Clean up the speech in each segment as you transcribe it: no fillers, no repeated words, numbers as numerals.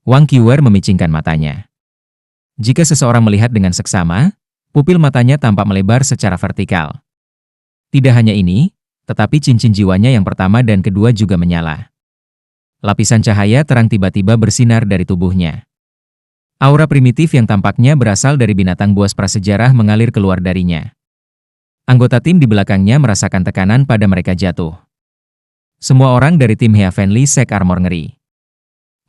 Wang Qiuer memicingkan matanya. Jika seseorang melihat dengan seksama, pupil matanya tampak melebar secara vertikal. Tidak hanya ini, tetapi cincin jiwanya yang pertama dan kedua juga menyala. Lapisan cahaya terang tiba-tiba bersinar dari tubuhnya. Aura primitif yang tampaknya berasal dari binatang buas prasejarah mengalir keluar darinya. Anggota tim di belakangnya merasakan tekanan pada mereka jatuh. Semua orang dari tim Heavenly Sek Armor ngeri.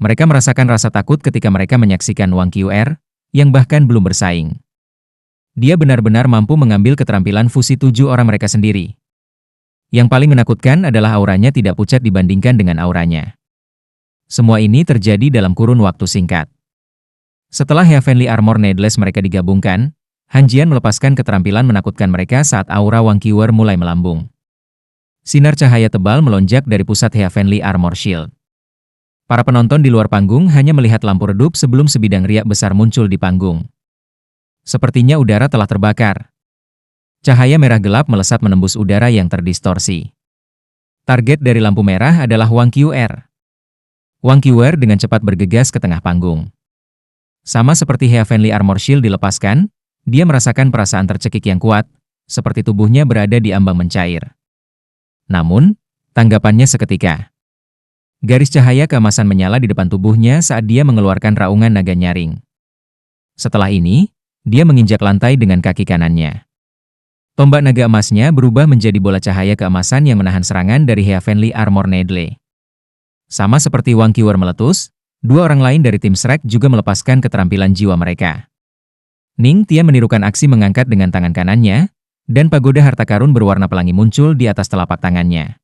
Mereka merasakan rasa takut ketika mereka menyaksikan Wang Qiuer, yang bahkan belum bersaing. Dia benar-benar mampu mengambil keterampilan fusi 7 orang mereka sendiri. Yang paling menakutkan adalah auranya tidak pucat dibandingkan dengan auranya. Semua ini terjadi dalam kurun waktu singkat. Setelah Heavenly Armor Needless mereka digabungkan, Han Jian melepaskan keterampilan menakutkan mereka saat aura Wang Qiuer mulai melambung. Sinar cahaya tebal melonjak dari pusat Heavenly Armor Shield. Para penonton di luar panggung hanya melihat lampu redup sebelum sebidang riak besar muncul di panggung. Sepertinya udara telah terbakar. Cahaya merah gelap melesat menembus udara yang terdistorsi. Target dari lampu merah adalah Wang Qiuer. Wang Qiuer dengan cepat bergegas ke tengah panggung. Sama seperti Heavenly Armor Shield dilepaskan, dia merasakan perasaan tercekik yang kuat, seperti tubuhnya berada di ambang mencair. Namun, tanggapannya seketika. Garis cahaya keemasan menyala di depan tubuhnya saat dia mengeluarkan raungan naga nyaring. Setelah ini, dia menginjak lantai dengan kaki kanannya. Tombak naga emasnya berubah menjadi bola cahaya keemasan yang menahan serangan dari Heavenly Armor Needle. Sama seperti Wang Qiuer meletus, dua orang lain dari tim Shrek juga melepaskan keterampilan jiwa mereka. Ning Tia menirukan aksi mengangkat dengan tangan kanannya, dan pagoda harta karun berwarna pelangi muncul di atas telapak tangannya.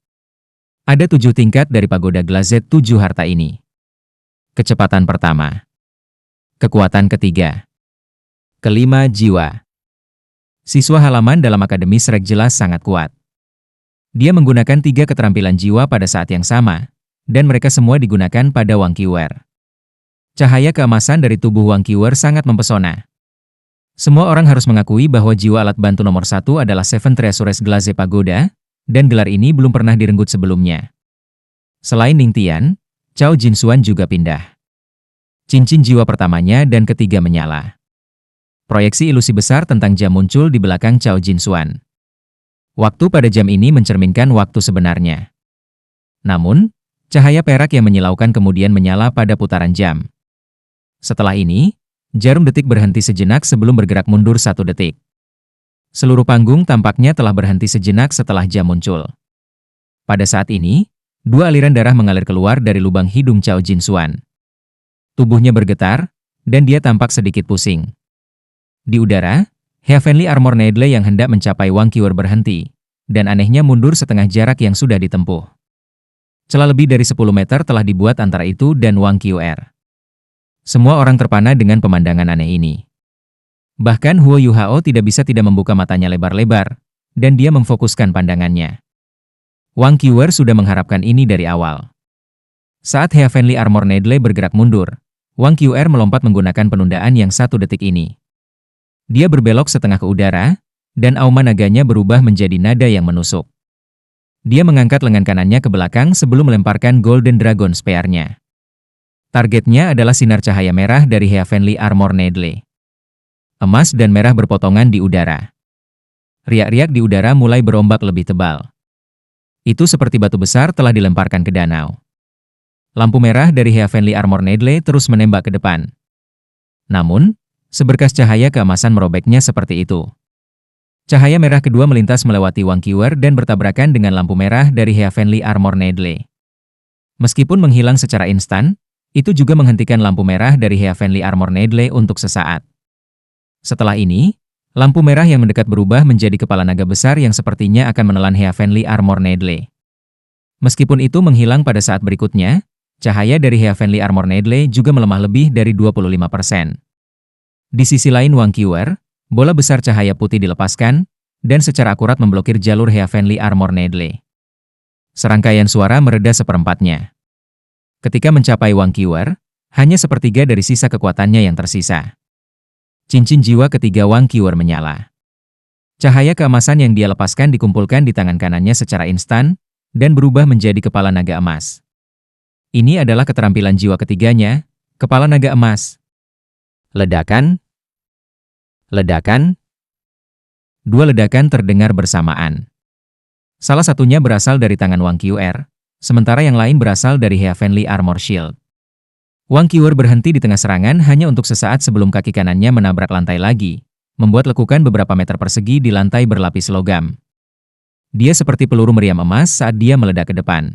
Ada 7 tingkat dari pagoda Glazed 7 harta ini. Kecepatan pertama. Kekuatan ketiga. Kelima, jiwa. Siswa halaman dalam Akademi Shrek jelas sangat kuat. Dia menggunakan 3 keterampilan jiwa pada saat yang sama, dan mereka semua digunakan pada Wang Qiuer. Cahaya keemasan dari tubuh Wang Qiuer sangat mempesona. Semua orang harus mengakui bahwa jiwa alat bantu nomor 1 adalah Seven Treasures Glaze Pagoda, dan gelar ini belum pernah direnggut sebelumnya. Selain Ning Tian, Cao Jinxuan juga pindah. Cincin jiwa pertamanya dan ketiga menyala. Proyeksi ilusi besar tentang jam muncul di belakang Cao Jinxuan. Waktu pada jam ini mencerminkan waktu sebenarnya. Namun, cahaya perak yang menyilaukan kemudian menyala pada putaran jam. Setelah ini, jarum detik berhenti sejenak sebelum bergerak mundur 1 detik. Seluruh panggung tampaknya telah berhenti sejenak setelah jam muncul. Pada saat ini, 2 aliran darah mengalir keluar dari lubang hidung Cao Jinxuan. Tubuhnya bergetar, dan dia tampak sedikit pusing. Di udara, Heavenly Armor Needle yang hendak mencapai Wang Qiuer berhenti, dan anehnya mundur setengah jarak yang sudah ditempuh. Celah lebih dari 10 meter telah dibuat antara itu dan Wang Qiuer. Semua orang terpana dengan pemandangan aneh ini. Bahkan Huo Yuhao tidak membuka matanya lebar-lebar, dan dia memfokuskan pandangannya. Wang Qiuer sudah mengharapkan ini dari awal. Saat Heavenly Armor Needle bergerak mundur, Wang Qiuer melompat menggunakan penundaan yang 1 detik ini. Dia berbelok setengah ke udara, dan auman naganya berubah menjadi nada yang menusuk. Dia mengangkat lengan kanannya ke belakang sebelum melemparkan Golden Dragon Spear-nya. Targetnya adalah sinar cahaya merah dari Heavenly Armor Needle. Emas dan merah berpotongan di udara. Riak-riak di udara mulai berombak lebih tebal. Itu seperti batu besar telah dilemparkan ke danau. Lampu merah dari Heavenly Armor Needle terus menembak ke depan. Namun, seberkas cahaya keemasan merobeknya seperti itu. Cahaya merah kedua melintas melewati Wang Qiuer dan bertabrakan dengan lampu merah dari Heavenly Armor Needle. Meskipun menghilang secara instan, itu juga menghentikan lampu merah dari Heavenly Armor Needle untuk sesaat. Setelah ini, lampu merah yang mendekat berubah menjadi kepala naga besar yang sepertinya akan menelan Heavenly Armor Needle. Meskipun itu menghilang pada saat berikutnya, cahaya dari Heavenly Armor Needle juga melemah lebih dari 25%. Di sisi lain Wang Qiuer, bola besar cahaya putih dilepaskan, dan secara akurat memblokir jalur Heavenly Armor Needle. Serangkaian suara mereda seperempatnya. Ketika mencapai Wang Qiuer, hanya sepertiga dari sisa kekuatannya yang tersisa. Cincin jiwa ketiga Wang Qiuer menyala. Cahaya keemasan yang dia lepaskan dikumpulkan di tangan kanannya secara instan, dan berubah menjadi kepala naga emas. Ini adalah keterampilan jiwa ketiganya, Kepala naga emas. Ledakan. Ledakan. Dua ledakan terdengar bersamaan. Salah satunya berasal dari tangan Wang Qr, sementara yang lain berasal dari Heavenly Armor Shield. Wang Qr berhenti di tengah serangan hanya untuk sesaat sebelum kaki kanannya menabrak lantai lagi, membuat lekukan beberapa meter persegi di lantai berlapis logam. Dia seperti peluru meriam emas saat dia meledak ke depan.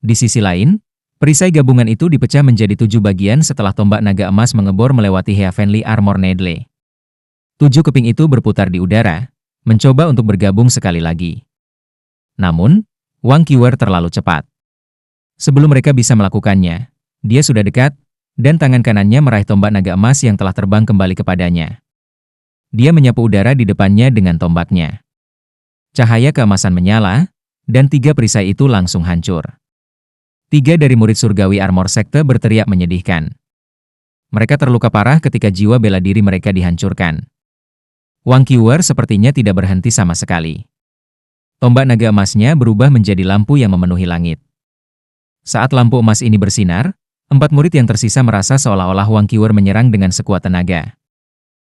Di sisi lain, perisai gabungan itu dipecah menjadi 7 bagian setelah tombak naga emas mengebor melewati Heavenly Armor Needle. 7 keping itu berputar di udara, mencoba untuk bergabung sekali lagi. Namun, Wang Qr terlalu cepat. Sebelum mereka bisa melakukannya, dia sudah dekat, dan tangan kanannya meraih tombak naga emas yang telah terbang kembali kepadanya. Dia menyapu udara di depannya dengan tombaknya. Cahaya keemasan menyala, dan 3 perisai itu langsung hancur. 3 dari murid surgawi Armor Sekte berteriak menyedihkan. Mereka terluka parah ketika jiwa bela diri mereka dihancurkan. Wang Qr sepertinya tidak berhenti sama sekali. Tombak naga emasnya berubah menjadi lampu yang memenuhi langit. Saat lampu emas ini bersinar, 4 murid yang tersisa merasa seolah-olah Wang Qr menyerang dengan sekuat tenaga.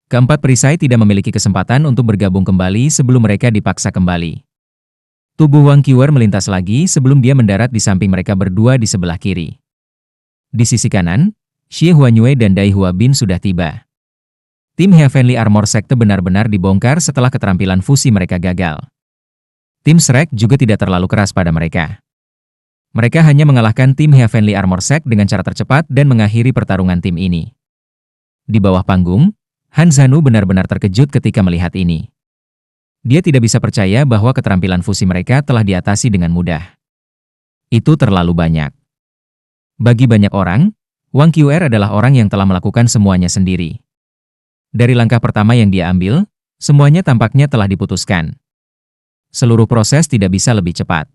Keempat perisai tidak memiliki kesempatan untuk bergabung kembali sebelum mereka dipaksa kembali. Tubuh Wang Qr melintas lagi sebelum dia mendarat di samping mereka berdua di sebelah kiri. Di sisi kanan, Xie Huanyue dan Dai Huabin sudah tiba. Tim Heavenly Armor Sekte benar-benar dibongkar setelah keterampilan fusi mereka gagal. Tim Shrek juga tidak terlalu keras pada mereka. Mereka hanya mengalahkan tim Heavenly Armor Sekte dengan cara tercepat dan mengakhiri pertarungan tim ini. Di bawah panggung, Han Zhanu benar-benar terkejut ketika melihat ini. Dia tidak bisa percaya bahwa keterampilan fusi mereka telah diatasi dengan mudah. Itu terlalu banyak. Bagi banyak orang, Wang Qr adalah orang yang telah melakukan semuanya sendiri. Dari langkah pertama yang dia ambil, semuanya tampaknya telah diputuskan. Seluruh proses tidak bisa lebih cepat.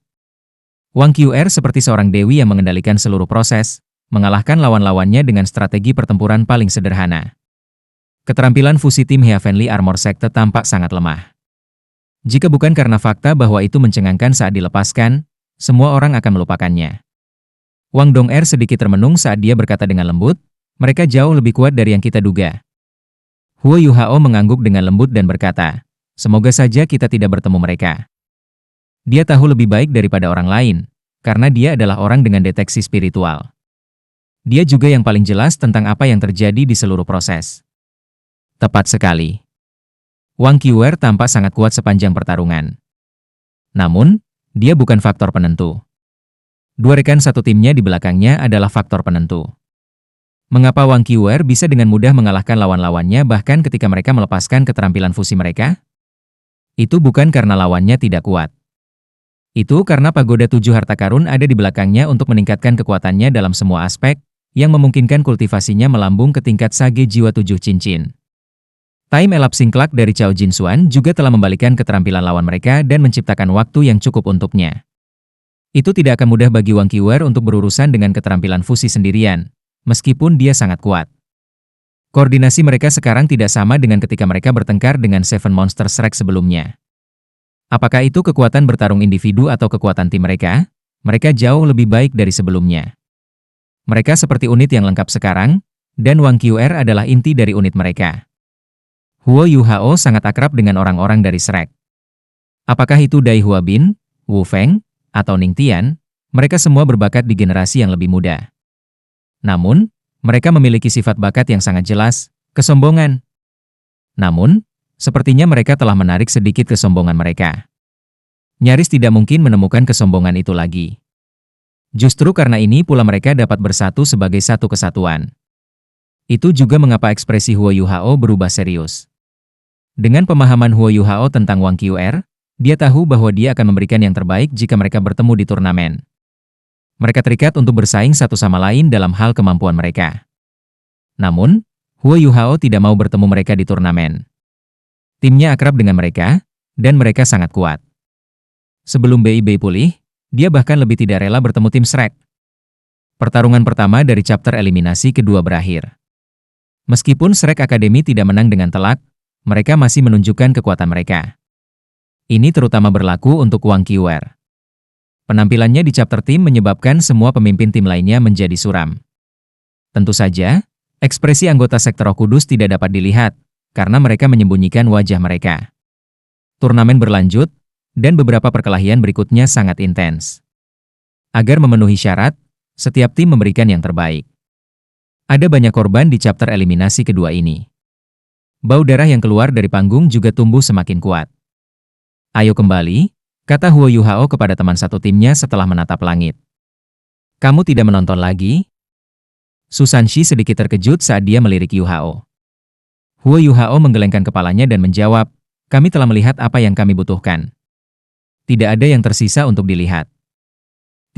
Wang Qr seperti seorang dewi yang mengendalikan seluruh proses, mengalahkan lawan-lawannya dengan strategi pertempuran paling sederhana. Keterampilan fusi tim Heavenly Armor Sekte tampak sangat lemah. Jika bukan karena fakta bahwa itu mencengangkan saat dilepaskan, semua orang akan melupakannya. Wang Dong'er sedikit termenung saat dia berkata dengan lembut, mereka jauh lebih kuat dari yang kita duga. Huo Yuhao mengangguk dengan lembut dan berkata, semoga saja kita tidak bertemu mereka. Dia tahu lebih baik daripada orang lain, karena dia adalah orang dengan deteksi spiritual. Dia juga yang paling jelas tentang apa yang terjadi di seluruh proses. Tepat sekali. Wang Qr tampak sangat kuat sepanjang pertarungan. Namun, dia bukan faktor penentu. 2 rekan satu timnya di belakangnya adalah faktor penentu. Mengapa Wang Qr bisa dengan mudah mengalahkan lawan-lawannya bahkan ketika mereka melepaskan keterampilan fusi mereka? Itu bukan karena lawannya tidak kuat. Itu karena pagoda 7 harta karun ada di belakangnya untuk meningkatkan kekuatannya dalam semua aspek, yang memungkinkan kultivasinya melambung ke tingkat sage jiwa 7 cincin. Time Elapsing Clock dari Cao Jinxuan juga telah membalikan keterampilan lawan mereka dan menciptakan waktu yang cukup untuknya. Itu tidak akan mudah bagi Wang Qr untuk berurusan dengan keterampilan fusi sendirian, meskipun dia sangat kuat. Koordinasi mereka sekarang tidak sama dengan ketika mereka bertengkar dengan Seven Monster Shrek sebelumnya. Apakah itu kekuatan bertarung individu atau kekuatan tim mereka? Mereka jauh lebih baik dari sebelumnya. Mereka seperti unit yang lengkap sekarang, dan Wang Qr adalah inti dari unit mereka. Huo Yuhao sangat akrab dengan orang-orang dari Shrek. Apakah itu Dai Huabin, Wu Feng, atau Ning Tian? Mereka semua berbakat di generasi yang lebih muda. Namun, mereka memiliki sifat bakat yang sangat jelas, kesombongan. Namun, sepertinya mereka telah menarik sedikit kesombongan mereka. Nyaris tidak mungkin menemukan kesombongan itu lagi. Justru karena ini pula mereka dapat bersatu sebagai satu kesatuan. Itu juga mengapa ekspresi Huo Yuhao berubah serius. Dengan pemahaman Huo Yuhao tentang Wang Qr, dia tahu bahwa dia akan memberikan yang terbaik jika mereka bertemu di turnamen. Mereka terikat untuk bersaing satu sama lain dalam hal kemampuan mereka. Namun, Huo Yuhao tidak mau bertemu mereka di turnamen. Timnya akrab dengan mereka, dan mereka sangat kuat. Sebelum BIB pulih, dia bahkan lebih tidak rela bertemu tim Shrek. Pertarungan pertama dari chapter eliminasi kedua berakhir. Meskipun Shrek Academy tidak menang dengan telak, mereka masih menunjukkan kekuatan mereka. Ini terutama berlaku untuk Wang Qr. Penampilannya di chapter tim menyebabkan semua pemimpin tim lainnya menjadi suram. Tentu saja, ekspresi anggota sekte Roh Kudus tidak dapat dilihat, karena mereka menyembunyikan wajah mereka. Turnamen berlanjut, dan beberapa perkelahian berikutnya sangat intens. Agar memenuhi syarat, setiap tim memberikan yang terbaik. Ada banyak korban di chapter eliminasi kedua ini. Bau darah yang keluar dari panggung juga tumbuh semakin kuat. Ayo kembali, kata Huo Yuhao kepada teman satu timnya setelah menatap langit. Kamu tidak menonton lagi? Susanshi sedikit terkejut saat dia melirik Yuhao. Huo Yuhao menggelengkan kepalanya dan menjawab, kami telah melihat apa yang kami butuhkan. Tidak ada yang tersisa untuk dilihat.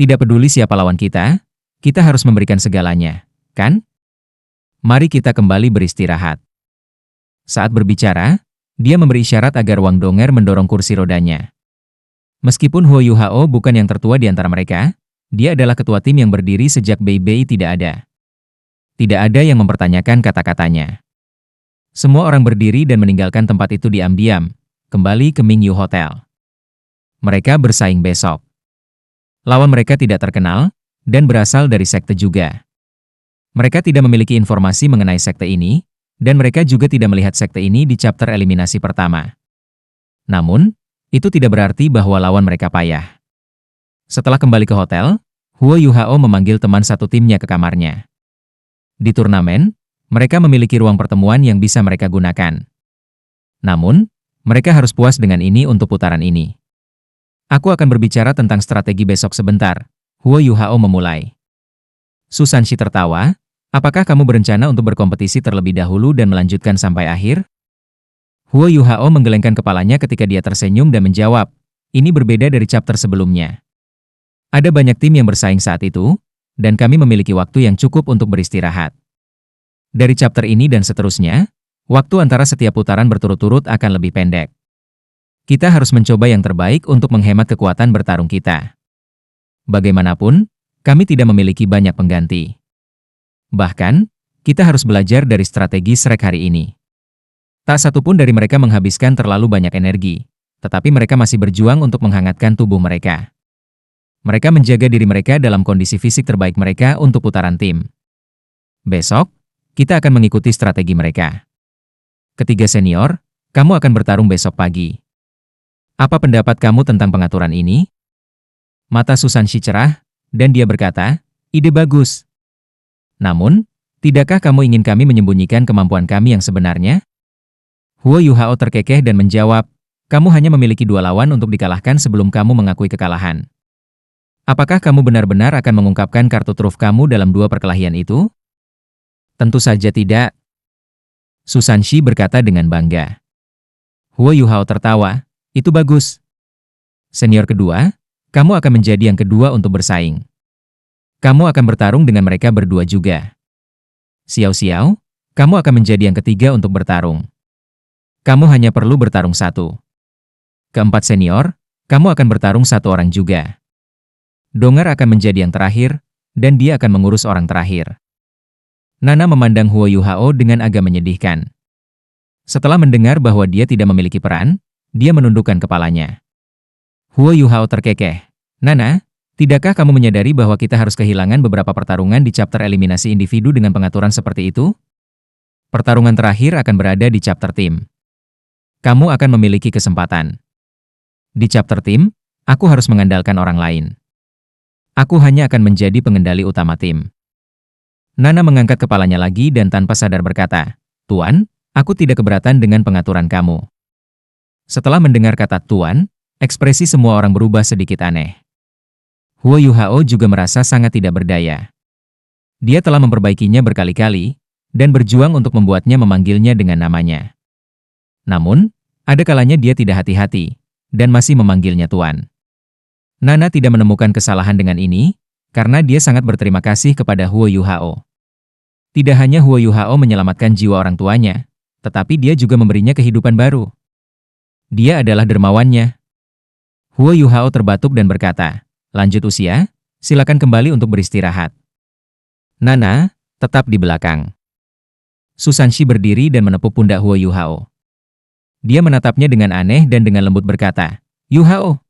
Tidak peduli siapa lawan kita harus memberikan segalanya, kan? Mari kita kembali beristirahat. Saat berbicara, dia memberi isyarat agar Wang Donger mendorong kursi rodanya. Meskipun Huo Yuhao bukan yang tertua di antara mereka, dia adalah ketua tim yang berdiri sejak Bei tidak ada. Tidak ada yang mempertanyakan kata-katanya. Semua orang berdiri dan meninggalkan tempat itu diam-diam, kembali ke Mingyu Hotel. Mereka bersaing besok. Lawan mereka tidak terkenal, dan berasal dari sekte juga. Mereka tidak memiliki informasi mengenai sekte ini, dan mereka juga tidak melihat sekte ini di chapter eliminasi pertama. Namun, itu tidak berarti bahwa lawan mereka payah. Setelah kembali ke hotel, Huo Yuhao memanggil teman satu timnya ke kamarnya. Di turnamen, mereka memiliki ruang pertemuan yang bisa mereka gunakan. Namun, mereka harus puas dengan ini untuk putaran ini. Aku akan berbicara tentang strategi besok sebentar, Huo Yuhao memulai. Susanshi tertawa, apakah kamu berencana untuk berkompetisi terlebih dahulu dan melanjutkan sampai akhir? Huo Yuhao menggelengkan kepalanya ketika dia tersenyum dan menjawab, ini berbeda dari chapter sebelumnya. Ada banyak tim yang bersaing saat itu, dan kami memiliki waktu yang cukup untuk beristirahat. Dari chapter ini dan seterusnya, waktu antara setiap putaran berturut-turut akan lebih pendek. Kita harus mencoba yang terbaik untuk menghemat kekuatan bertarung kita. Bagaimanapun, kami tidak memiliki banyak pengganti. Bahkan, kita harus belajar dari strategi Shrek hari ini. Tak satu pun dari mereka menghabiskan terlalu banyak energi, tetapi mereka masih berjuang untuk menghangatkan tubuh mereka. Mereka menjaga diri mereka dalam kondisi fisik terbaik mereka untuk putaran tim. Besok, kita akan mengikuti strategi mereka. Ketiga senior, kamu akan bertarung besok pagi. Apa pendapat kamu tentang pengaturan ini? Mata Susanshi cerah, dan dia berkata, ide bagus. Namun, tidakkah kamu ingin kami menyembunyikan kemampuan kami yang sebenarnya? Huo Yuhao terkekeh dan menjawab, kamu hanya memiliki 2 lawan untuk dikalahkan sebelum kamu mengakui kekalahan. Apakah kamu benar-benar akan mengungkapkan kartu truf kamu dalam 2 perkelahian itu? Tentu saja tidak. Susanshi berkata dengan bangga. Huo Yuhao tertawa, itu bagus. Senior kedua, kamu akan menjadi yang kedua untuk bersaing. Kamu akan bertarung dengan mereka berdua juga. Xiao Xiao, kamu akan menjadi yang ketiga untuk bertarung. Kamu hanya perlu bertarung 1. Keempat senior, kamu akan bertarung 1 orang juga. Donger akan menjadi yang terakhir, dan dia akan mengurus orang terakhir. Nana memandang Huo Yuhao dengan agak menyedihkan. Setelah mendengar bahwa dia tidak memiliki peran, dia menundukkan kepalanya. Huo Yuhao terkekeh. Nana, tidakkah kamu menyadari bahwa kita harus kehilangan beberapa pertarungan di chapter eliminasi individu dengan pengaturan seperti itu? Pertarungan terakhir akan berada di chapter tim. Kamu akan memiliki kesempatan. Di chapter tim, aku harus mengandalkan orang lain. Aku hanya akan menjadi pengendali utama tim. Nana mengangkat kepalanya lagi dan tanpa sadar berkata, Tuan, aku tidak keberatan dengan pengaturan kamu. Setelah mendengar kata Tuan, ekspresi semua orang berubah sedikit aneh. Huo Yuhao juga merasa sangat tidak berdaya. Dia telah memperbaikinya berkali-kali, dan berjuang untuk membuatnya memanggilnya dengan namanya. Namun, ada kalanya dia tidak hati-hati, dan masih memanggilnya Tuan. Nana tidak menemukan kesalahan dengan ini, karena dia sangat berterima kasih kepada Huo Yuhao. Tidak hanya Huo Yuhao menyelamatkan jiwa orang tuanya, tetapi dia juga memberinya kehidupan baru. Dia adalah dermawannya. Huo Yuhao terbatuk dan berkata, lanjut usia, silakan kembali untuk beristirahat. Nana, tetap di belakang. Susanshi berdiri dan menepuk pundak Huo Yuhao. Dia menatapnya dengan aneh dan dengan lembut berkata, Yuhao,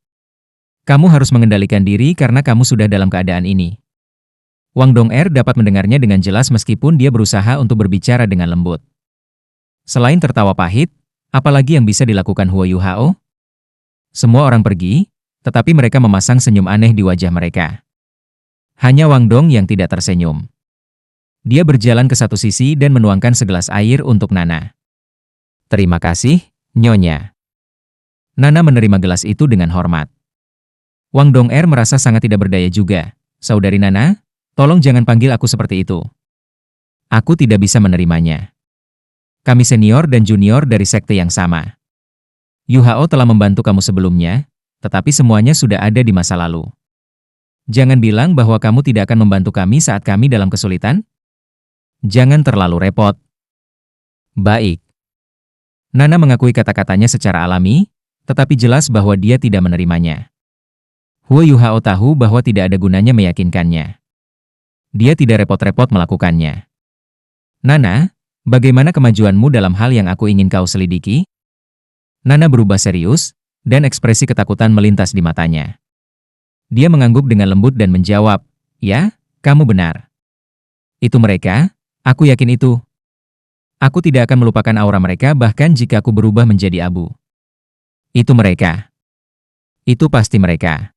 kamu harus mengendalikan diri karena kamu sudah dalam keadaan ini. Wang Dong'er dapat mendengarnya dengan jelas meskipun dia berusaha untuk berbicara dengan lembut. Selain tertawa pahit, apalagi yang bisa dilakukan Huo Yuhao? Semua orang pergi, tetapi mereka memasang senyum aneh di wajah mereka. Hanya Wang Dong yang tidak tersenyum. Dia berjalan ke satu sisi dan menuangkan segelas air untuk Nana. Terima kasih, Nyonya. Nana menerima gelas itu dengan hormat. Wang Dong'er merasa sangat tidak berdaya juga. Saudari Nana, tolong jangan panggil aku seperti itu. Aku tidak bisa menerimanya. Kami senior dan junior dari sekte yang sama. Yu Hao telah membantu kamu sebelumnya, tetapi semuanya sudah ada di masa lalu. Jangan bilang bahwa kamu tidak akan membantu kami saat kami dalam kesulitan. Jangan terlalu repot. Baik. Nana mengakui kata-katanya secara alami, tetapi jelas bahwa dia tidak menerimanya. Huo Yuhao tahu bahwa tidak ada gunanya meyakinkannya. Dia tidak repot-repot melakukannya. Nana, bagaimana kemajuanmu dalam hal yang aku ingin kau selidiki? Nana berubah serius, dan ekspresi ketakutan melintas di matanya. Dia mengangguk dengan lembut dan menjawab, "Ya, kamu benar. Itu mereka, aku yakin itu. Aku tidak akan melupakan aura mereka bahkan jika aku berubah menjadi abu. Itu mereka. Itu pasti mereka."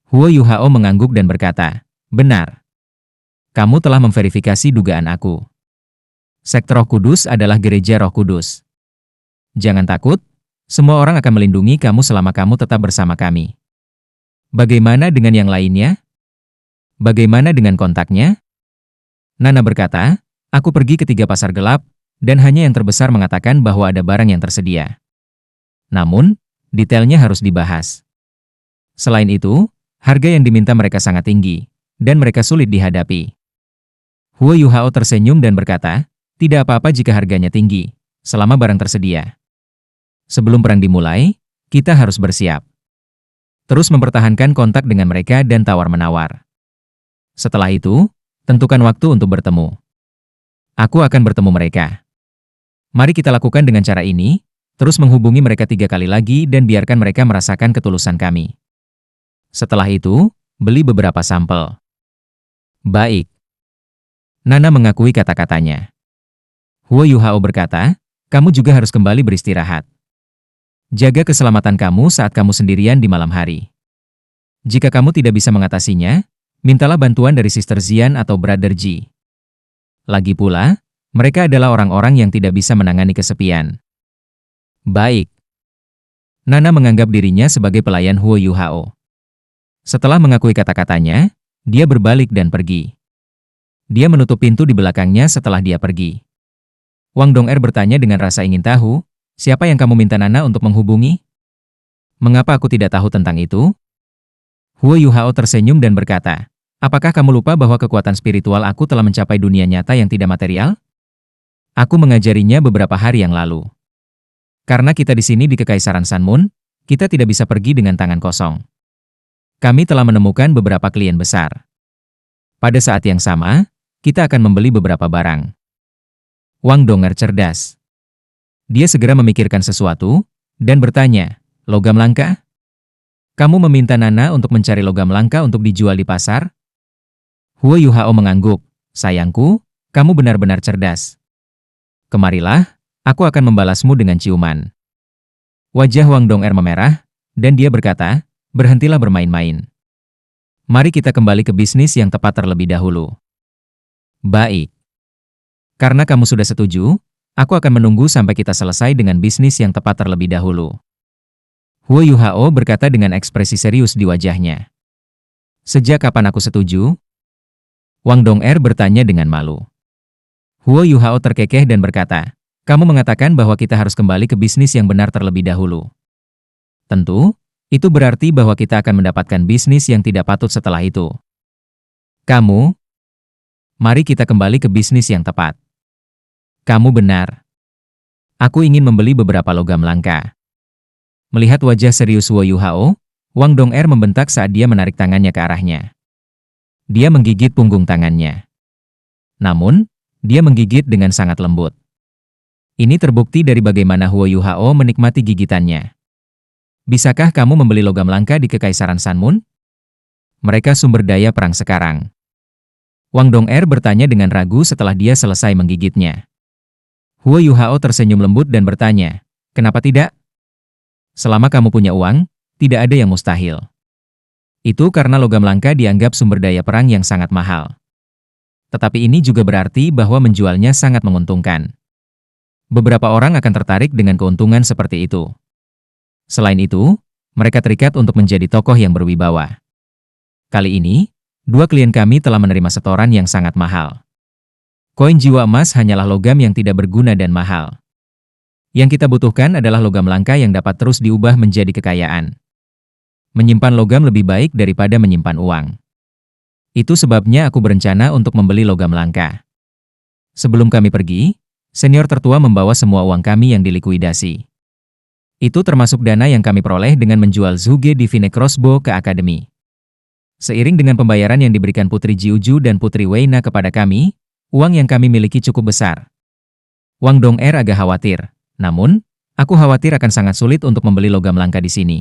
Huo Yuhao mengangguk dan berkata, "Benar. Kamu telah memverifikasi dugaan aku. Sekte Roh Kudus adalah gereja Roh Kudus. Jangan takut, semua orang akan melindungi kamu selama kamu tetap bersama kami. Bagaimana dengan yang lainnya? Bagaimana dengan kontaknya?" Nana berkata, "Aku pergi ke 3 pasar gelap, dan hanya yang terbesar mengatakan bahwa ada barang yang tersedia. Namun, detailnya harus dibahas. Selain itu, harga yang diminta mereka sangat tinggi, dan mereka sulit dihadapi." Huo Yuhao tersenyum dan berkata, "Tidak apa-apa jika harganya tinggi, selama barang tersedia. Sebelum perang dimulai, kita harus bersiap. Terus mempertahankan kontak dengan mereka dan tawar-menawar. Setelah itu, tentukan waktu untuk bertemu. Aku akan bertemu mereka. Mari kita lakukan dengan cara ini, terus menghubungi mereka 3 kali lagi dan biarkan mereka merasakan ketulusan kami. Setelah itu, beli beberapa sampel." Baik. Nana mengakui kata-katanya. Huo Yuhao berkata, "Kamu juga harus kembali beristirahat. Jaga keselamatan kamu saat kamu sendirian di malam hari. Jika kamu tidak bisa mengatasinya, mintalah bantuan dari Sister Zian atau Brother Ji. Lagi pula, mereka adalah orang-orang yang tidak bisa menangani kesepian." Baik. Nana menganggap dirinya sebagai pelayan Huo Yuhao. Setelah mengakui kata-katanya, dia berbalik dan pergi. Dia menutup pintu di belakangnya setelah dia pergi. Wang Dong'er bertanya dengan rasa ingin tahu, "Siapa yang kamu minta Nana untuk menghubungi? Mengapa aku tidak tahu tentang itu?" Huo Yuhao tersenyum dan berkata, "Apakah kamu lupa bahwa kekuatan spiritual aku telah mencapai dunia nyata yang tidak material? Aku mengajarinya beberapa hari yang lalu. Karena kita di sini di Kekaisaran Sanmun, kita tidak bisa pergi dengan tangan kosong. Kami telah menemukan beberapa klien besar. Pada saat yang sama, kita akan membeli beberapa barang." Wang Dong'er cerdas. Dia segera memikirkan sesuatu, dan bertanya, "Logam langka? Kamu meminta Nana untuk mencari logam langka untuk dijual di pasar?" Huo Yuhao mengangguk, "Sayangku, kamu benar-benar cerdas. Kemarilah, aku akan membalasmu dengan ciuman." Wajah Wang Dong'er memerah, dan dia berkata, "Berhentilah bermain-main. Mari kita kembali ke bisnis yang tepat terlebih dahulu." Baik. Karena kamu sudah setuju, aku akan menunggu sampai kita selesai dengan bisnis yang tepat terlebih dahulu. Huo Yuhao berkata dengan ekspresi serius di wajahnya. "Sejak kapan aku setuju?" Wang Dong'er bertanya dengan malu. Huo Yuhao terkekeh dan berkata, "Kamu mengatakan bahwa kita harus kembali ke bisnis yang benar terlebih dahulu. Tentu, itu berarti bahwa kita akan mendapatkan bisnis yang tidak patut setelah itu. Kamu, mari kita kembali ke bisnis yang tepat." "Kamu benar. Aku ingin membeli beberapa logam langka." Melihat wajah serius Huo Yuhao, Wang Dong'er membentak saat dia menarik tangannya ke arahnya. Dia menggigit punggung tangannya. Namun, dia menggigit dengan sangat lembut. Ini terbukti dari bagaimana Huo Yuhao menikmati gigitannya. "Bisakah kamu membeli logam langka di Kekaisaran Sanmun? Mereka sumber daya perang sekarang. Wang Dong'er bertanya dengan ragu setelah dia selesai menggigitnya. Huo Yuhao tersenyum lembut dan bertanya, kenapa tidak? Selama kamu punya uang, tidak ada yang mustahil. Itu karena logam langka dianggap sumber daya perang yang sangat mahal. Tetapi ini juga berarti bahwa menjualnya sangat menguntungkan. Beberapa orang akan tertarik dengan keuntungan seperti itu. Selain itu, mereka terikat untuk menjadi tokoh yang berwibawa. Kali ini, 2 klien kami telah menerima setoran yang sangat mahal. Koin jiwa emas hanyalah logam yang tidak berguna dan mahal. Yang kita butuhkan adalah logam langka yang dapat terus diubah menjadi kekayaan. Menyimpan logam lebih baik daripada menyimpan uang. Itu sebabnya aku berencana untuk membeli logam langka. Sebelum kami pergi, senior tertua membawa semua uang kami yang dilikuidasi. Itu termasuk dana yang kami peroleh dengan menjual Zhuge Divine Crossbow ke akademi. Seiring dengan pembayaran yang diberikan Putri Jiuju dan Putri Weina kepada kami, uang yang kami miliki cukup besar. Wang Dong'er agak khawatir, namun, aku khawatir akan sangat sulit untuk membeli logam langka di sini.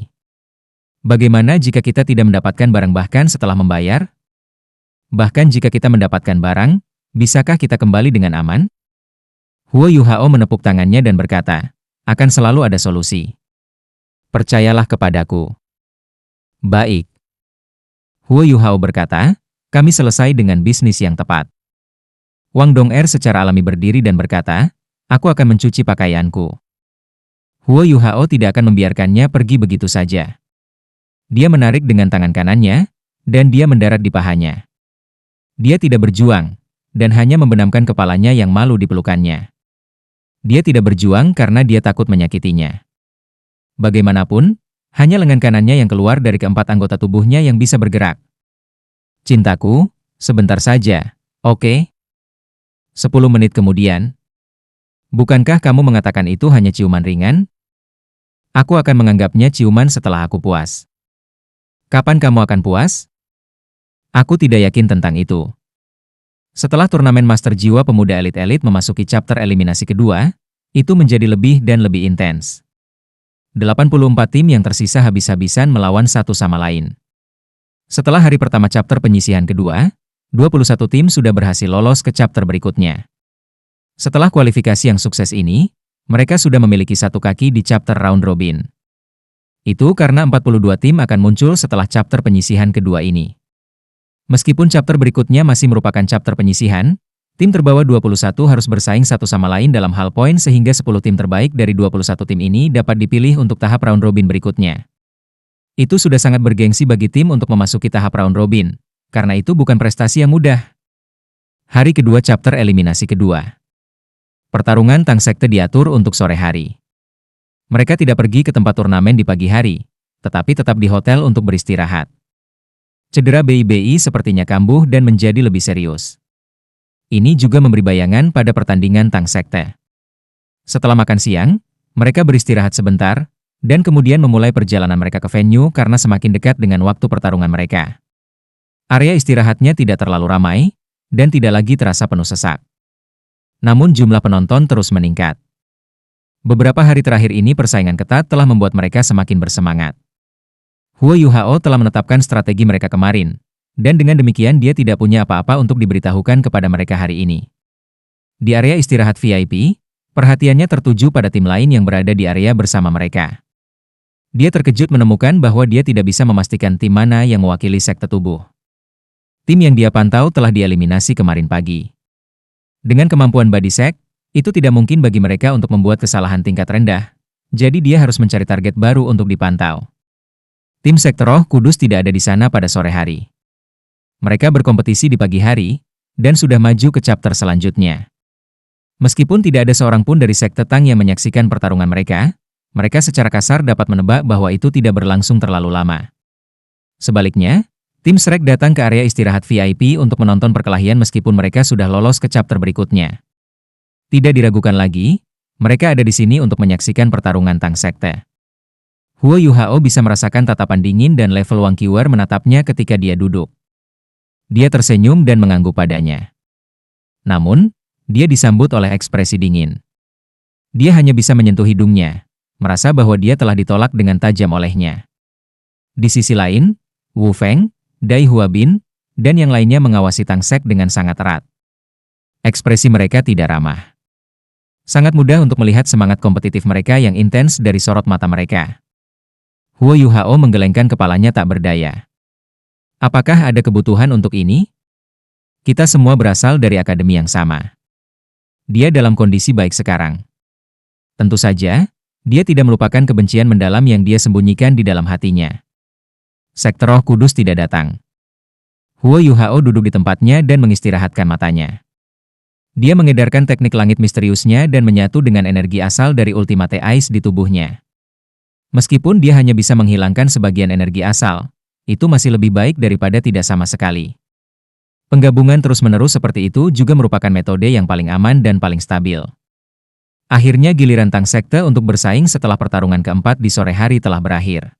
Bagaimana jika kita tidak mendapatkan barang bahkan setelah membayar? Bahkan jika kita mendapatkan barang, bisakah kita kembali dengan aman? Huo Yuhao menepuk tangannya dan berkata, akan selalu ada solusi. Percayalah kepadaku. Baik. Huo Yuhao berkata, kami selesai dengan bisnis yang tepat. Wang Dong'er secara alami berdiri dan berkata, aku akan mencuci pakaianku. Huo Yuhao tidak akan membiarkannya pergi begitu saja. Dia menarik dengan tangan kanannya, dan dia mendarat di pahanya. Dia tidak berjuang, dan hanya membenamkan kepalanya yang malu di pelukannya. Dia tidak berjuang karena dia takut menyakitinya. Bagaimanapun, hanya lengan kanannya yang keluar dari keempat anggota tubuhnya yang bisa bergerak. Cintaku, sebentar saja, oke? 10 menit kemudian. Bukankah kamu mengatakan itu hanya ciuman ringan? Aku akan menganggapnya ciuman setelah aku puas. Kapan kamu akan puas? Aku tidak yakin tentang itu. Setelah turnamen Master Jiwa Pemuda Elit-Elit memasuki chapter eliminasi kedua, itu menjadi lebih dan lebih intens. 84 tim yang tersisa habis-habisan melawan satu sama lain. Setelah hari pertama chapter penyisihan kedua, 21 tim sudah berhasil lolos ke chapter berikutnya. Setelah kualifikasi yang sukses ini, mereka sudah memiliki satu kaki di chapter round robin. Itu karena 42 tim akan muncul setelah chapter penyisihan kedua ini. Meskipun chapter berikutnya masih merupakan chapter penyisihan, tim terbawa 21 harus bersaing satu sama lain dalam hal poin sehingga 10 tim terbaik dari 21 tim ini dapat dipilih untuk tahap round robin berikutnya. Itu sudah sangat bergengsi bagi tim untuk memasuki tahap round robin, karena itu bukan prestasi yang mudah. Hari kedua chapter eliminasi kedua. Pertarungan Tang Sekte diatur untuk sore hari. Mereka tidak pergi ke tempat turnamen di pagi hari, tetapi tetap di hotel untuk beristirahat. Cedera BIBI sepertinya kambuh dan menjadi lebih serius. Ini juga memberi bayangan pada pertandingan Tang Sekte. Setelah makan siang, mereka beristirahat sebentar, dan kemudian memulai perjalanan mereka ke venue karena semakin dekat dengan waktu pertarungan mereka. Area istirahatnya tidak terlalu ramai, dan tidak lagi terasa penuh sesak. Namun jumlah penonton terus meningkat. Beberapa hari terakhir ini persaingan ketat telah membuat mereka semakin bersemangat. Huo Yuhao telah menetapkan strategi mereka kemarin, dan dengan demikian dia tidak punya apa-apa untuk diberitahukan kepada mereka hari ini. Di area istirahat VIP, perhatiannya tertuju pada tim lain yang berada di area bersama mereka. Dia terkejut menemukan bahwa dia tidak bisa memastikan tim mana yang mewakili sekte tubuh. Tim yang dia pantau telah dieliminasi kemarin pagi. Dengan kemampuan body sect, itu tidak mungkin bagi mereka untuk membuat kesalahan tingkat rendah, jadi dia harus mencari target baru untuk dipantau. Tim Sekte Roh Kudus tidak ada di sana pada sore hari. Mereka berkompetisi di pagi hari, dan sudah maju ke chapter selanjutnya. Meskipun tidak ada seorang pun dari Sekte Tang yang menyaksikan pertarungan mereka, mereka secara kasar dapat menebak bahwa itu tidak berlangsung terlalu lama. Sebaliknya, tim Shrek datang ke area istirahat VIP untuk menonton perkelahian meskipun mereka sudah lolos ke chapter berikutnya. Tidak diragukan lagi, mereka ada di sini untuk menyaksikan pertarungan Tang Sekte. Huo Yuhao bisa merasakan tatapan dingin dan level Wang Qiwer menatapnya ketika dia duduk. Dia tersenyum dan mengangguk padanya. Namun, dia disambut oleh ekspresi dingin. Dia hanya bisa menyentuh hidungnya, merasa bahwa dia telah ditolak dengan tajam olehnya. Di sisi lain, Wu Feng, Dai Huabin, dan yang lainnya mengawasi Tang Sek dengan sangat erat. Ekspresi mereka tidak ramah. Sangat mudah untuk melihat semangat kompetitif mereka yang intens dari sorot mata mereka. Huo Yuhao menggelengkan kepalanya tak berdaya. Apakah ada kebutuhan untuk ini? Kita semua berasal dari akademi yang sama. Dia dalam kondisi baik sekarang. Tentu saja, dia tidak melupakan kebencian mendalam yang dia sembunyikan di dalam hatinya. Sekte Roh Kudus tidak datang. Huo Yuhao duduk di tempatnya dan mengistirahatkan matanya. Dia mengedarkan teknik langit misteriusnya dan menyatu dengan energi asal dari Ultimate Ice di tubuhnya. Meskipun dia hanya bisa menghilangkan sebagian energi asal, itu masih lebih baik daripada tidak sama sekali. Penggabungan terus-menerus seperti itu juga merupakan metode yang paling aman dan paling stabil. Akhirnya giliran Tang Sekte untuk bersaing setelah pertarungan keempat di sore hari telah berakhir.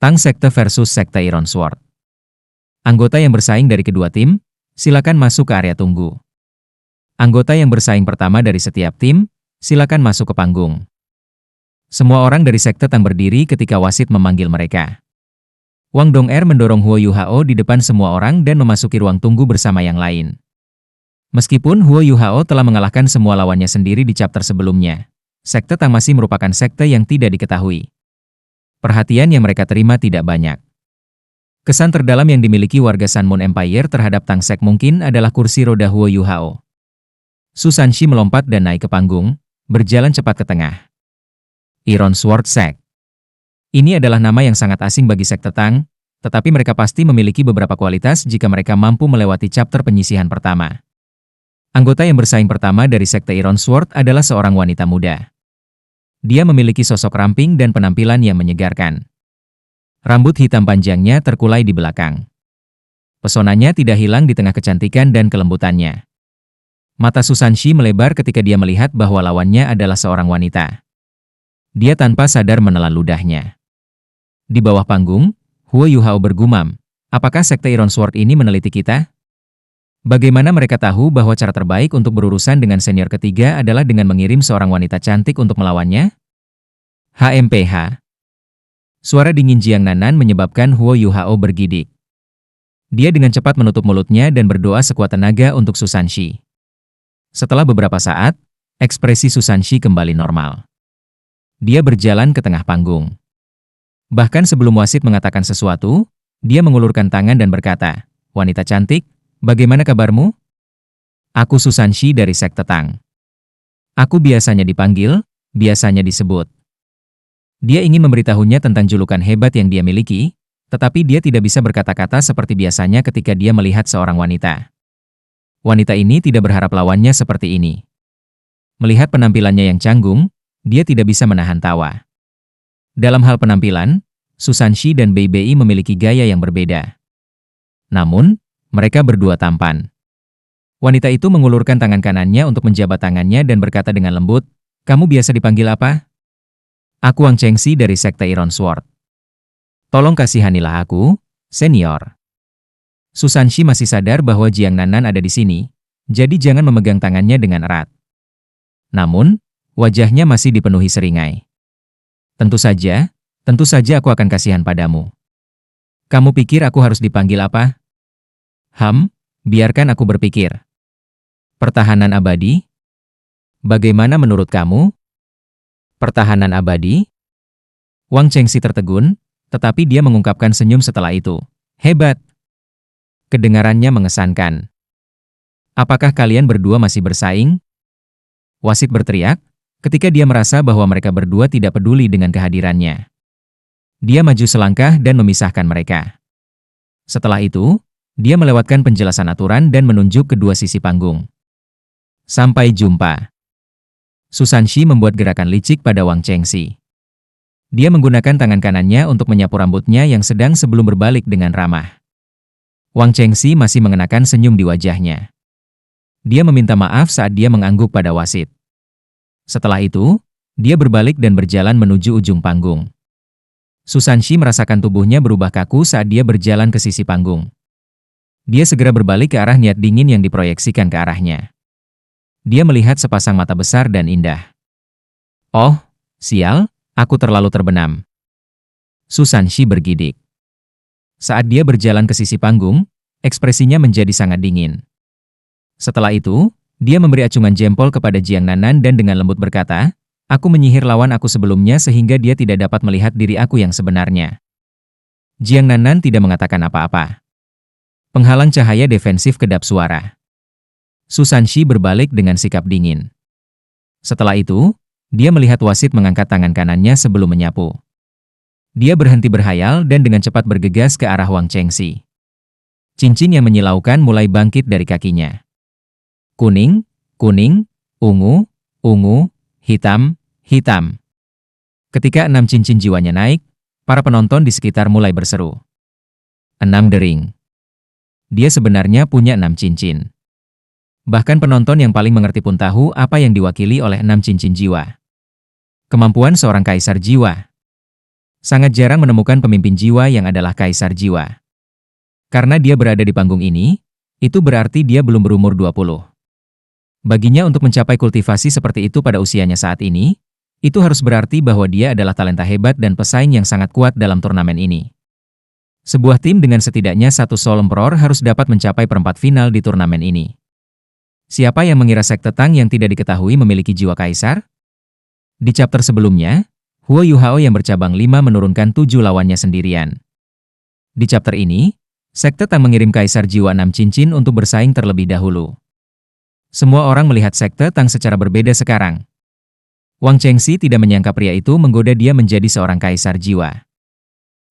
Tang Sekte versus Sekte Iron Sword. Anggota yang bersaing dari kedua tim, silakan masuk ke area tunggu. Anggota yang bersaing pertama dari setiap tim, silakan masuk ke panggung. Semua orang dari Sekte Tang berdiri ketika wasit memanggil mereka. Wang Dong'er mendorong Huo Yuhao di depan semua orang dan memasuki ruang tunggu bersama yang lain. Meskipun Huo Yuhao telah mengalahkan semua lawannya sendiri di chapter sebelumnya, Sekte Tang masih merupakan sekte yang tidak diketahui. Perhatian yang mereka terima tidak banyak. Kesan terdalam yang dimiliki warga Sun Moon Empire terhadap Tang Sek mungkin adalah kursi roda Huo Yuhao. Su Sanshi melompat dan naik ke panggung, berjalan cepat ke tengah. Iron Sword Sect. Ini adalah nama yang sangat asing bagi Sekte Tang, tetapi mereka pasti memiliki beberapa kualitas jika mereka mampu melewati chapter penyisihan pertama. Anggota yang bersaing pertama dari Sekte Iron Sword adalah seorang wanita muda. Dia memiliki sosok ramping dan penampilan yang menyegarkan. Rambut hitam panjangnya terkulai di belakang. Pesonanya tidak hilang di tengah kecantikan dan kelembutannya. Mata Su Sanshi melebar ketika dia melihat bahwa lawannya adalah seorang wanita. Dia tanpa sadar menelan ludahnya. Di bawah panggung, Huo Yuhao bergumam, apakah Sekte Iron Sword ini meneliti kita? Bagaimana mereka tahu bahwa cara terbaik untuk berurusan dengan senior ketiga adalah dengan mengirim seorang wanita cantik untuk melawannya? HMPH. Suara dingin Jiang Nanan menyebabkan Huo Yuhao bergidik. Dia dengan cepat menutup mulutnya dan berdoa sekuat tenaga untuk Su Sanshi. Setelah beberapa saat, ekspresi Su Sanshi kembali normal. Dia berjalan ke tengah panggung. Bahkan sebelum wasit mengatakan sesuatu, dia mengulurkan tangan dan berkata, "Wanita cantik, bagaimana kabarmu? Aku Su Sanshi dari Sekte Tang. Aku biasanya dipanggil, biasanya disebut." Dia ingin memberitahunya tentang julukan hebat yang dia miliki, tetapi dia tidak bisa berkata-kata seperti biasanya ketika dia melihat seorang wanita. Wanita ini tidak berharap lawannya seperti ini. Melihat penampilannya yang canggung, dia tidak bisa menahan tawa. Dalam hal penampilan, Su Sanshi dan Bei Bei memiliki gaya yang berbeda. Namun, mereka berdua tampan. Wanita itu mengulurkan tangan kanannya untuk menjabat tangannya dan berkata dengan lembut, "Kamu biasa dipanggil apa?" "Aku Wang Chengxi dari Sekte Iron Sword. Tolong kasihanilah aku, senior." Su Sanshi masih sadar bahwa Jiang Nanan ada di sini, jadi jangan memegang tangannya dengan erat. Namun, wajahnya masih dipenuhi seringai. Tentu saja aku akan kasihan padamu. Kamu pikir aku harus dipanggil apa?" Biarkan aku berpikir. Pertahanan abadi? Bagaimana menurut kamu? Pertahanan abadi? Wang Chengxi tertegun, tetapi dia mengungkapkan senyum setelah itu. Hebat! Kedengarannya mengesankan. Apakah kalian berdua masih bersaing? Wasit berteriak, ketika dia merasa bahwa mereka berdua tidak peduli dengan kehadirannya. Dia maju selangkah dan memisahkan mereka. Setelah itu, dia melewatkan penjelasan aturan dan menunjuk kedua sisi panggung. Sampai jumpa. Su Sanshi membuat gerakan licik pada Wang Chengxi. Dia menggunakan tangan kanannya untuk menyapu rambutnya yang sedang sebelum berbalik dengan ramah. Wang Chengxi masih mengenakan senyum di wajahnya. Dia meminta maaf saat dia mengangguk pada wasit. Setelah itu, dia berbalik dan berjalan menuju ujung panggung. Su Sanshi merasakan tubuhnya berubah kaku saat dia berjalan ke sisi panggung. Dia segera berbalik ke arah niat dingin yang diproyeksikan ke arahnya. Dia melihat sepasang mata besar dan indah. "Oh, sial, aku terlalu terbenam." Su Sanshi bergidik. Saat dia berjalan ke sisi panggung, ekspresinya menjadi sangat dingin. Setelah itu, dia memberi acungan jempol kepada Jiang Nanan dan dengan lembut berkata, "Aku menyihir lawan aku sebelumnya sehingga dia tidak dapat melihat diri aku yang sebenarnya." Jiang Nanan tidak mengatakan apa-apa. Penghalang cahaya defensif kedap suara. Su Sanxi berbalik dengan sikap dingin. Setelah itu, dia melihat wasit mengangkat tangan kanannya sebelum menyapu. Dia berhenti berhayal dan dengan cepat bergegas ke arah Wang Chengxi. Cincin yang menyilaukan mulai bangkit dari kakinya. Kuning, kuning, ungu, ungu, hitam, hitam. Ketika 6 cincin jiwanya naik, para penonton di sekitar mulai berseru. 6 dering. Dia sebenarnya punya 6 cincin. Bahkan penonton yang paling mengerti pun tahu apa yang diwakili oleh 6 cincin jiwa. Kemampuan seorang kaisar jiwa. Sangat jarang menemukan pemimpin jiwa yang adalah kaisar jiwa. Karena dia berada di panggung ini, itu berarti dia belum berumur 20. Baginya untuk mencapai kultivasi seperti itu pada usianya saat ini, itu harus berarti bahwa dia adalah talenta hebat dan pesaing yang sangat kuat dalam turnamen ini. Sebuah tim dengan setidaknya 1 Soul Emperor harus dapat mencapai perempat final di turnamen ini. Siapa yang mengira sekte Tang yang tidak diketahui memiliki jiwa kaisar? Di chapter sebelumnya, Huo Yuhao yang bercabang 5 menurunkan 7 lawannya sendirian. Di chapter ini, sekte Tang mengirim kaisar jiwa 6 cincin untuk bersaing terlebih dahulu. Semua orang melihat sekte Tang secara berbeda sekarang. Wang Chengxi tidak menyangka pria itu menggoda dia menjadi seorang kaisar jiwa.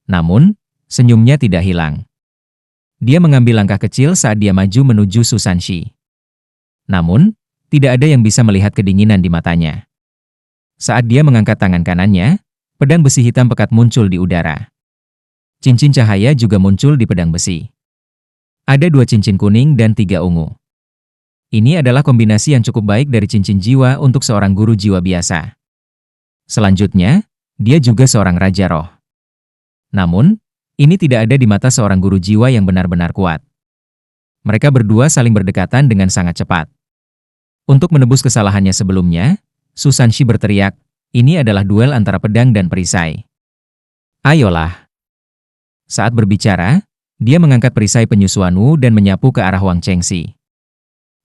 Namun, senyumnya tidak hilang. Dia mengambil langkah kecil saat dia maju menuju Su Sanxi. Namun, tidak ada yang bisa melihat kedinginan di matanya. Saat dia mengangkat tangan kanannya, pedang besi hitam pekat muncul di udara. Cincin cahaya juga muncul di pedang besi. Ada 2 cincin kuning dan 3 ungu. Ini adalah kombinasi yang cukup baik dari cincin jiwa untuk seorang guru jiwa biasa. Selanjutnya, dia juga seorang raja roh. Namun, ini tidak ada di mata seorang guru jiwa yang benar-benar kuat. Mereka berdua saling berdekatan dengan sangat cepat. Untuk menebus kesalahannya sebelumnya, Su Sanxi berteriak, "Ini adalah duel antara pedang dan perisai. Ayolah." Saat berbicara, dia mengangkat perisai penyusuan Wu dan menyapu ke arah Wang Chengxi.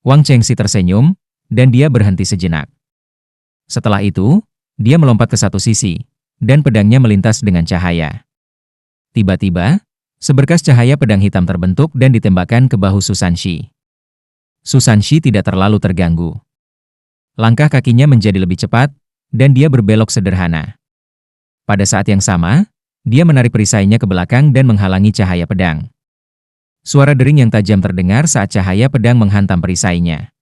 Wang Chengxi tersenyum, dan dia berhenti sejenak. Setelah itu, dia melompat ke satu sisi, dan pedangnya melintas dengan cahaya. Tiba-tiba, seberkas cahaya pedang hitam terbentuk dan ditembakkan ke bahu Su Sanxi. Su Sanxi tidak terlalu terganggu. Langkah kakinya menjadi lebih cepat, dan dia berbelok sederhana. Pada saat yang sama, dia menarik perisainya ke belakang dan menghalangi cahaya pedang. Suara dering yang tajam terdengar saat cahaya pedang menghantam perisainya.